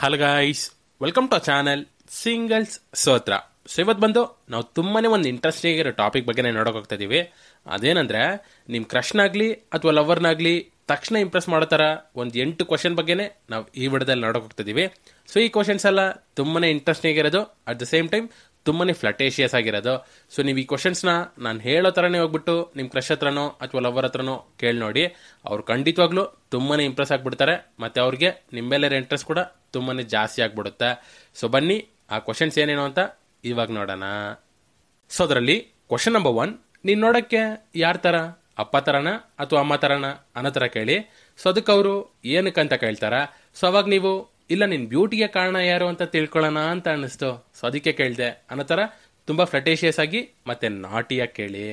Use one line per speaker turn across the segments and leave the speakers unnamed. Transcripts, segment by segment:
Hello guys, welcome to channel singles Sutra. So ಇವತ್ತು ಬಂದು ನಾವು ತುಂಬಾನೇ ಒಂದು ಇಂಟ್ರೆಸ್ಟಿಂಗ್ ಇರೋ ಟಾಪಿಕ್ ಬಗ್ಗೆ ನೋಡೋಕೆ ಹೋಗ್ತಾ ಇದೀವಿ. ಅದೇನಂದ್ರೆ ನಿಮ್ಮ ಕ್ರಶ್ನಾಗ್ಲಿ ಅಥವಾ ಲವರ್ನಾಗ್ಲಿ ತಕ್ಷಣ ಇಂಪ್ರೆಸ್ ಮಾಡೋ ಥರ ಒಂದು 8 ಕ್ವಶನ್ ಬಗ್ಗೆನೇ ನಾವು ಈ ವಿಡಿಯೋದಲ್ಲಿ ನೋಡೋಕೆ ಹೋಗ್ತಾ ಇದೀವಿ. ಸೊ ಈ ಕ್ವಶನ್ಸ್ ಎಲ್ಲ ತುಂಬಾನೇ ಇಂಟ್ರೆಸ್ಟಿಂಗ್ ಆಗಿರೋದು, ಅಟ್ ದ ಸೇಮ್ ಟೈಮ್ ತುಂಬಾನೇ ಫ್ಲಟೇಷಿಯಸ್ ಆಗಿರೋದು. ಸೊ ನೀವು ಈ ಕ್ವಶನ್ಸ್ನ ನಾನು ಹೇಳೋ ಥರನೇ ಹೋಗ್ಬಿಟ್ಟು ನಿಮ್ಮ ಕ್ರಶ್ ಹತ್ರನೋ ಅಥವಾ ಲವರ್ ಹತ್ರನೋ ಕೇಳಿ ನೋಡಿ. ಅವ್ರು ಖಂಡಿತವಾಗ್ಲೂ ತುಂಬಾನೇ ಇಂಪ್ರೆಸ್ ಆಗಿಬಿಡ್ತಾರೆ, ಮತ್ತೆ ಅವ್ರಿಗೆ ನಿಮ್ಮ ಮೇಲೆ ಇಂಟ್ರೆಸ್ಟ್ ಕೂಡ ತುಂಬಾನೇ ಜಾಸ್ತಿ ಆಗ್ಬಿಡುತ್ತೆ. ಸೊ ಬನ್ನಿ ಆ ಕ್ವಶನ್ಸ್ ಏನೇನು ಅಂತ ಇವಾಗ ನೋಡೋಣ. ಸೊ ಅದರಲ್ಲಿ ಕ್ವಶನ್ ನಂಬರ್ 1, ನೀನು ನೋಡೋಕ್ಕೆ ಯಾರ ಥರ, ಅಪ್ಪ ಥರನ ಅಥವಾ ಅಮ್ಮ ಥರನ ಅನ್ನೋ ಥರ ಕೇಳಿ. ಸೊ ಅದಕ್ಕೆ ಅವರು ಏನಕ್ಕಂತ ಕೇಳ್ತಾರ. ಸೊ ಅವಾಗ ನೀವು ಇಲ್ಲ ನಿನ್ನ ಬ್ಯೂಟಿಗೆ ಕಾರಣ ಯಾರು ಅಂತ ತಿಳ್ಕೊಳ್ಳೋಣ ಅಂತ ಅನ್ನಿಸ್ತು, ಸೊ ಅದಕ್ಕೆ ಕೇಳಿದೆ ಅನ್ನೋ ಥರ ತುಂಬ ಫ್ಲಟೇಷಿಯಸ್ ಆಗಿ ಮತ್ತೆ ನಾಟಿಯಾಗಿ ಕೇಳಿ.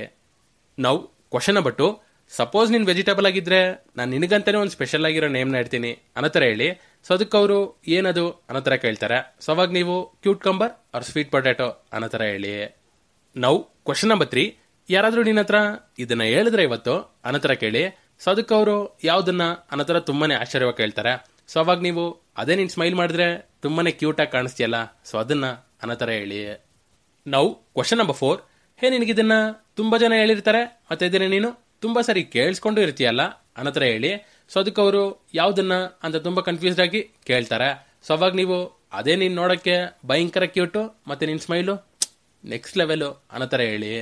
ನಾವು ಕ್ವಶನ್ ನಂಬರ್ 2, ಸಪೋಸ್ ನೀನು ವೆಜಿಟೇಬಲ್ ಆಗಿದ್ರೆ ನಾನು ನಿನಗಂತಾನೆ ಒಂದು ಸ್ಪೆಷಲ್ ಆಗಿರೋ ನೇಮ್ನ ಇಡ್ತೀನಿ ಅನ್ನೋ ಥರ ಹೇಳಿ. ಸೊ ಅದಕ್ಕೆ ಅವರು ಏನದು ಅನ್ನೋ ಥರ ಕೇಳ್ತಾರೆ. ಸೊ ಅವಾಗ ನೀವು ಕ್ಯೂಟ್ಕಂಬರ್ ಆರ್ ಸ್ವೀಟ್ ಪೊಟ್ಯಾಟೊ ಅನ್ನೋ ಥರ ಹೇಳಿ. ನಾವು ಕ್ವಶನ್ ನಂಬರ್ 3, ಯಾರಾದರೂ ನಿನ್ನ ಹತ್ರ ಇದನ್ನ ಹೇಳಿದ್ರೆ ಇವತ್ತು ಅನ್ನೋ ಥರ ಕೇಳಿ. ಸೊ ಅದಕ್ಕೆ ಅವರು ಯಾವುದನ್ನ ಅನ್ನೋ ಥರ ತುಂಬಾನೇ ಆಶ್ಚರ್ಯವಾಗಿ ಕೇಳ್ತಾರೆ. ಸೊ ಅವಾಗ ನೀವು ಅದೇ ನೀನು ಸ್ಮೈಲ್ ಮಾಡಿದ್ರೆ ತುಂಬಾನೇ ಕ್ಯೂಟಾಗಿ ಕಾಣಿಸ್ತೀಯಲ್ಲ, ಸೊ ಅದನ್ನ ಅನ್ನೋ ಥರ ಹೇಳಿ. ನಾವು ಕ್ವಶನ್ ನಂಬರ್ 4, ಹೇ ನಿನಗಿದನ್ನ ತುಂಬಾ ಜನ ಹೇಳಿರ್ತಾರೆ ಮತ್ತೆ ಇದನ್ನ ನೀನು ತುಂಬಾ ಸರಿ ಕೇಳಿಸ್ಕೊಂಡು ಇರ್ತೀಯಲ್ಲ ಅನ್ನೋ ಥರ ಹೇಳಿ. ಸೊ ಅದಕ್ಕೆ ಅವರು ಯಾವುದನ್ನ ಅಂತ ತುಂಬಾ ಕನ್ಫ್ಯೂಸ್ಡ್ ಆಗಿ ಕೇಳ್ತಾರೆ. ಸೊ ಅವಾಗ ನೀವು ಅದೇ ನೀನು ನೋಡೋಕ್ಕೆ ಭಯಂಕರ ಕ್ಯೂಟು ಮತ್ತೆ ನಿನ್ನ ಸ್ಮೈಲು ನೆಕ್ಸ್ಟ್ ಲೆವೆಲು ಅನ್ನೋ ಥರ ಹೇಳಿ.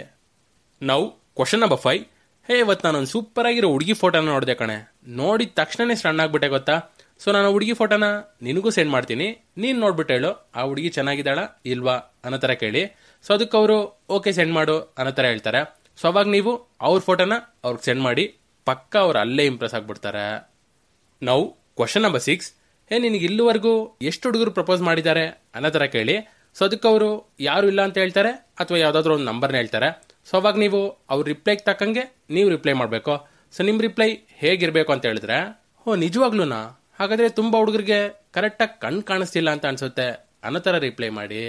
ನಾವು ಕ್ವಶನ್ ನಂಬರ್ 5, ಹೇ ಇವತ್ತು ನಾನೊಂದು ಸೂಪರ್ ಆಗಿರೋ ಹುಡುಗಿ ಫೋಟೋನ ನೋಡಿದೆ ಕಣೆ, ನೋಡಿದ ತಕ್ಷಣನೇ ಸ್ಟನ್ ಆಗ್ಬಿಟ್ಟೆ ಗೊತ್ತಾ. ಸೊ ನಾನು ಹುಡುಗಿ ಫೋಟೋನ ನಿನಗೂ ಸೆಂಡ್ ಮಾಡ್ತೀನಿ, ನೀನು ನೋಡ್ಬಿಟ್ಟು ಹೇಳು ಆ ಹುಡುಗಿ ಚೆನ್ನಾಗಿದ್ದಾಳ ಇಲ್ವಾ ಅನ್ನೋ ಥರ ಕೇಳಿ. ಸೊ ಅದಕ್ಕೆ ಅವರು ಓಕೆ ಸೆಂಡ್ ಮಾಡು ಅನ್ನೋ ಥರ ಹೇಳ್ತಾರೆ. ಸೊ ಅವಾಗ ನೀವು ಅವ್ರ ಫೋಟೋನ ಅವ್ರಿಗೆ ಸೆಂಡ್ ಮಾಡಿ, ಪಕ್ಕ ಅವ್ರು ಅಲ್ಲೇ ಇಂಪ್ರೆಸ್ ಆಗ್ಬಿಡ್ತಾರೆ. ನಾವು ಕ್ವಶನ್ ನಂಬರ್ 6, ಹೇ ನಿನಗೆ ಇಲ್ಲಿವರೆಗೂ ಎಷ್ಟು ಹುಡುಗರು ಪ್ರಪೋಸ್ ಮಾಡಿದ್ದಾರೆ ಅನ್ನೋ ಥರ ಕೇಳಿ. ಸೊ ಅದಕ್ಕೆ ಅವರು ಯಾರು ಇಲ್ಲ ಅಂತ ಹೇಳ್ತಾರೆ ಅಥವಾ ಯಾವುದಾದ್ರೂ ಒಂದು ನಂಬರ್ನ ಹೇಳ್ತಾರೆ. ಸೊ ಅವಾಗ ನೀವು ಅವ್ರ ರಿಪ್ಲೈಗೆ ತಕ್ಕಂಗೆ ನೀವು ರಿಪ್ಲೈ ಮಾಡಬೇಕು. ಸೊ ನಿಮ್ಮ ರಿಪ್ಲೈ ಹೇಗಿರಬೇಕು ಅಂತ ಹೇಳಿದ್ರೆ, ಓ ನಿಜವಾಗ್ಲೂನಾ, ಹಾಗಾದ್ರೆ ತುಂಬಾ ಹುಡುಗರಿಗೆ ಕರೆಕ್ಟಾಗಿ ಕಣ್ ಕಾಣಿಸ್ತಿಲ್ಲ ಅಂತ ಅನ್ಸುತ್ತೆ ಅನ್ನೋ ಥರ ರಿಪ್ಲೈ ಮಾಡಿ.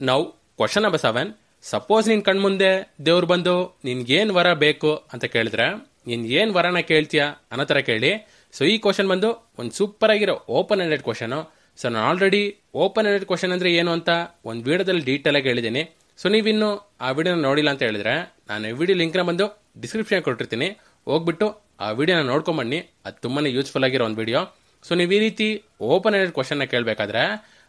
ನಾವು ಕ್ವಶನ್ ನಂಬರ್ 7, ಸಪೋಸ್ ನಿನ್ ಕಣ್ಮುಂದೆ ದೇವ್ರು ಬಂದು ನಿನ್ಗೇನ್ ವರ ಬೇಕು ಅಂತ ಕೇಳಿದ್ರೆ ನೀನ್ ಏನ್ ವರನ ಕೇಳ್ತೀಯಾ ಅನ್ನೋ ಥರ ಕೇಳಿ. ಸೊ ಈ ಕ್ವಶನ್ ಬಂದು ಒಂದು ಸೂಪರ್ ಆಗಿರೋ ಓಪನ್ ಎಂಡೆಡ್ ಕ್ವಶನ್. ಸೊ ನಾನು ಆಲ್ರೆಡಿ ಓಪನ್ ಎಂಡೆಡ್ ಕ್ವಶನ್ ಅಂದ್ರೆ ಏನು ಅಂತ ಒಂದು ವಿಡಿಯೋದಲ್ಲಿ ಡೀಟೇಲ್ ಆಗಿ ಹೇಳಿದ್ದೀನಿ. ಸೊ ನೀವಿನ್ನು ಆ ವಿಡಿಯೋನ ನೋಡಿಲ್ಲ ಅಂತ ಹೇಳಿದ್ರೆ ನಾನು ವಿಡಿಯೋ ಲಿಂಕ್ನ ಬಂದು ಡಿಸ್ಕ್ರಿಪ್ಷನ್ ಕೊಟ್ಟಿರ್ತೀನಿ, ಹೋಗ್ಬಿಟ್ಟು ಆ ವಿಡಿಯೋನ ನೋಡ್ಕೊಂಬನ್ನಿ. ಅದು ತುಂಬಾನೇ ಯೂಸ್ಫುಲ್ ಆಗಿರೋ ಒಂದು ವಿಡಿಯೋ. ಸೊ ನೀವು ಈ ರೀತಿ ಓಪನ್ ಎಂಡೆಡ್ ಕ್ವಶನ್ನ ಕೇಳಬೇಕಾದ್ರೆ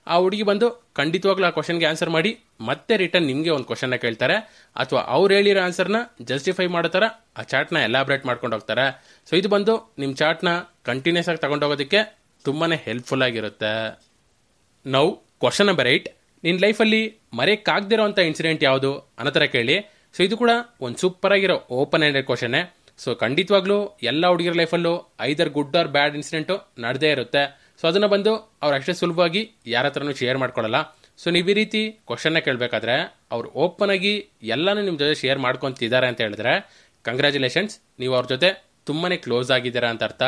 ಆ ಹುಡುಗಿ ಬಂದು ಖಂಡಿತವಾಗ್ಲೂ ಆ ಕ್ವಶನ್ಗೆ ಆನ್ಸರ್ ಮಾಡಿ ಮತ್ತೆ ರಿಟರ್ನ್ ನಿಮಗೆ ಒಂದು ಕ್ವಶನ್ನ ಕೇಳ್ತಾರೆ, ಅಥವಾ ಅವ್ರು ಹೇಳಿರೋ ಆನ್ಸರ್ನ ಜಸ್ಟಿಫೈ ಮಾಡೋ ಥರ ಆ ಚಾಟ್ನ ಎಲಾಬ್ರೇಟ್ ಮಾಡ್ಕೊಂಡು ಹೋಗ್ತಾರೆ. ಸೊ ಇದು ಬಂದು ನಿಮ್ಮ ಚಾಟ್ನ ಕಂಟಿನ್ಯೂಸ್ ಆಗಿ ತಗೊಂಡೋಗೋದಕ್ಕೆ ತುಂಬಾನೇ ಹೆಲ್ಪ್ಫುಲ್ ಆಗಿರುತ್ತೆ. ನಾವು ಕ್ವಶನ್ ನಂಬರ್ 8, ನಿನ್ನ ಲೈಫಲ್ಲಿ ಮರೆಯಕ್ಕಾಗದಿರೋ ಅಂತ ಇನ್ಸಿಡೆಂಟ್ ಯಾವುದು ಅನ್ನೋ ಥರ ಕೇಳಿ. ಸೊ ಇದು ಕೂಡ ಒಂದು ಸೂಪರ್ ಆಗಿರೋ ಓಪನ್ ಎಂಡೆಡ್ ಕ್ವಶನ್ನೇ. ಸೊ ಖಂಡಿತವಾಗ್ಲೂ ಎಲ್ಲ ಹುಡುಗಿರ ಲೈಫಲ್ಲೂ ಐದರ್ ಗುಡ್ ಆರ್ ಬ್ಯಾಡ್ ಇನ್ಸಿಡೆಂಟು ನಡೆದೇ ಇರುತ್ತೆ. ಸೊ ಅದನ್ನ ಬಂದು ಅವ್ರು ಅಷ್ಟೇ ಸುಲಭವಾಗಿ ಯಾರ ಹತ್ರನೂ ಶೇರ್ ಮಾಡ್ಕೊಳ್ಳಲ್ಲ. ಸೊ ನೀವು ಈ ರೀತಿ ಕ್ವಶನ್ನ ಕೇಳಬೇಕಾದ್ರೆ ಅವ್ರು ಓಪನ್ ಆಗಿ ಎಲ್ಲಾನು ನಿಮ್ಮ ಜೊತೆ ಶೇರ್ ಮಾಡ್ಕೊಂತಿದ್ದಾರೆ ಅಂತ ಹೇಳಿದ್ರೆ ಕಂಗ್ರ್ಯಾಚುಲೇಷನ್ಸ್, ನೀವು ಅವ್ರ ಜೊತೆ ತುಂಬಾನೇ ಕ್ಲೋಸ್ ಆಗಿದ್ದೀರಾ ಅಂತ ಅರ್ಥ.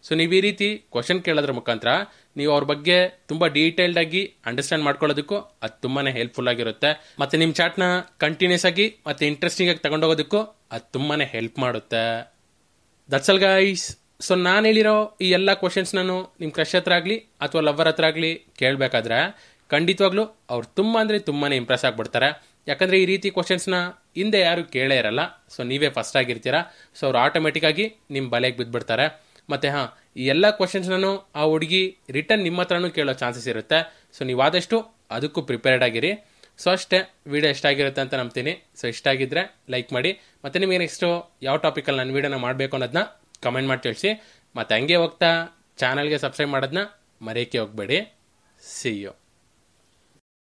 ಸೊ ನೀವು ಈ ರೀತಿ ಕ್ವಶನ್ ಕೇಳೋದ್ರ ಮುಖಾಂತರ ನೀವು ಅವ್ರ ಬಗ್ಗೆ ತುಂಬಾ ಡೀಟೇಲ್ಡ್ ಆಗಿ ಅಂಡರ್ಸ್ಟ್ಯಾಂಡ್ ಮಾಡ್ಕೊಳ್ಳೋದಕ್ಕೂ ಅದು ತುಂಬಾನೇ ಹೆಲ್ಪ್ಫುಲ್ ಆಗಿರುತ್ತೆ. ಮತ್ತೆ ನಿಮ್ಮ ಚಾಟ್ನ ಕಂಟಿನ್ಯೂಸ್ ಆಗಿ ಮತ್ತೆ ಇಂಟ್ರೆಸ್ಟಿಂಗ್ ಆಗಿ ತಗೊಂಡೋಗೋದಕ್ಕೂ ಅದು ತುಂಬಾನೇ ಹೆಲ್ಪ್ ಮಾಡುತ್ತೆ. That's all guys. ಸೊ ನಾನು ಹೇಳಿರೋ ಈ ಎಲ್ಲ ಕ್ವಶನ್ಸ್ ನಾನು ನಿಮ್ಮ ಕ್ರಶ್ ಹತ್ರ ಆಗಲಿ ಅಥವಾ ಲವರ್ ಹತ್ರ ಆಗಲಿ ಕೇಳಬೇಕಾದ್ರೆ ಖಂಡಿತವಾಗ್ಲೂ ಅವ್ರು ತುಂಬಾ ಅಂದರೆ ತುಂಬಾನೇ ಇಂಪ್ರೆಸ್ ಆಗ್ಬಿಡ್ತಾರೆ. ಯಾಕಂದ್ರೆ ಈ ರೀತಿ ಕ್ವಶನ್ಸ್ನ ಹಿಂದೆ ಯಾರು ಕೇಳೇ ಇರಲ್ಲ. ಸೊ ನೀವೇ ಫಸ್ಟ್ ಆಗಿರ್ತೀರಾ. ಸೊ ಅವ್ರು ಆಟೋಮೆಟಿಕ್ ಆಗಿ ನಿಮ್ಮ ಬಲೆಗೆ ಬಿದ್ದುಬಿಡ್ತಾರೆ. ಮತ್ತೆ ಈ ಎಲ್ಲ ಕ್ವಶನ್ಸ್ ನಾನು ಆ ಹುಡುಗಿ ರಿಟರ್ನ್ ನಿಮ್ಮ ಹತ್ರನೂ ಕೇಳೋ ಚಾನ್ಸಸ್ ಇರುತ್ತೆ. ಸೊ ನೀವು ಆದಷ್ಟು ಅದಕ್ಕೂ ಪ್ರಿಪೇರ್ಡ್ ಆಗಿರಿ. ಸೊ ಅಷ್ಟೇ, ವಿಡಿಯೋ ಇಷ್ಟ ಆಗಿರುತ್ತೆ ಅಂತ ನಂಬ್ತೀನಿ. ಸೊ ಇಷ್ಟ ಆಗಿದ್ರೆ ಲೈಕ್ ಮಾಡಿ, ಮತ್ತೆ ನಿಮಗೆ ನೆಕ್ಸ್ಟು ಯಾವ ಟಾಪಿಕಲ್ಲಿ ನಾನು ವಿಡಿಯೋನ ಮಾಡಬೇಕು ಅನ್ನೋದನ್ನ ಕಮೆಂಟ್ ಮಾಡಿ ತಿಳಿಸಿ. ಮತ್ತೆ ಹಂಗೆ ಹೋಗ್ತಾ ಚಾನಲ್ಗೆ ಸಬ್ಸ್ಕ್ರೈಬ್ ಮಾಡೋದನ್ನ ಮರೆಯೋಕ್ಕೆ ಹೋಗಬೇಡಿ. See you.